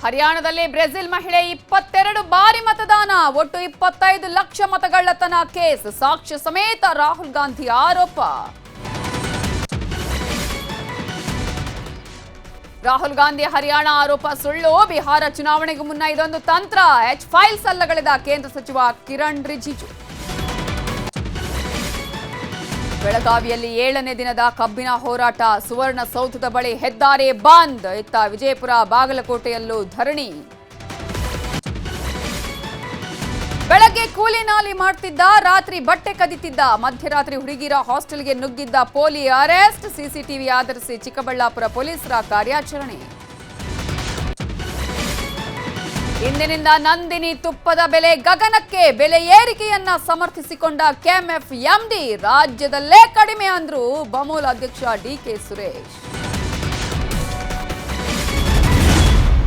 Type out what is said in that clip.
ಹರಿಯಾಣದಲ್ಲಿ ಬ್ರೆಜಿಲ್ ಮಹಿಳೆ 22 ಬಾರಿ ಮತದಾನ, ಒಟ್ಟು 25 ಲಕ್ಷ ಮತಗಳ್ಳತನ ಕೇಸ್, ಸಾಕ್ಷ್ಯ ಸಮೇತ ರಾಹುಲ್ ಗಾಂಧಿ ಆರೋಪ. ರಾಹುಲ್ ಗಾಂಧಿ ಹರಿಯಾಣ ಆರೋಪ ಸುಳ್ಳು, ಬಿಹಾರ ಚುನಾವಣೆಗೂ ಮುನ್ನ ಇದೊಂದು ತಂತ್ರ, ಎಚ್ ಫೈಲ್ಸ್ ಅಲ್ಲಗಳೆದ ಕೇಂದ್ರ ಸಚಿವ ಕಿರಣ್ ರಿಜಿಜು. ಬೆಳಗಾವಿಯಲ್ಲಿ 7ನೇ ದಿನದ ಕಬ್ಬಿನ ಹೋರಾಟ, ಸುವರ್ಣಸೌಧದ ಬಳಿ ಹೆದ್ದಾರಿ ಬಂದ್, ಇತ್ತ ವಿಜಯಪುರ ಬಾಗಲಕೋಟೆಯಲ್ಲೂ ಧರಣಿ. ಬೆಳಗ್ಗೆ ಕೂಲಿ ನಾಲಿ ಮಾಡ್ತಿದ್ದ, ರಾತ್ರಿ ಬಟ್ಟೆ ಕದಿತಿದ್ದ, ಮಧ್ಯರಾತ್ರಿ ಹುಡುಗಿರ ಹಾಸ್ಟೆಲ್ಗೆ ನುಗ್ಗಿದ್ದ ಪೋಲಿ ಅರೆಸ್ಟ್, ಸಿಸಿಟಿವಿ ಆಧರಿಸಿ ಚಿಕ್ಕಬಳ್ಳಾಪುರ ಪೊಲೀಸರ ಕಾರ್ಯಾಚರಣೆ. ಇಂದಿನಿಂದ ನಂದಿನಿ ತುಪ್ಪದ ಬೆಲೆ ಗಗನಕ್ಕೆ, ಬೆಲೆ ಏರಿಕೆಯನ್ನ ಸಮರ್ಥಿಸಿಕೊಂಡ ಕೆಎಂಎಫ್ ಎಂಡಿ, ರಾಜ್ಯದಲ್ಲೇ ಕಡಿಮೆ ಅಂದ್ರು ಬಮೂಲ್ ಅಧ್ಯಕ್ಷ ಡಿಕೆ ಸುರೇಶ್.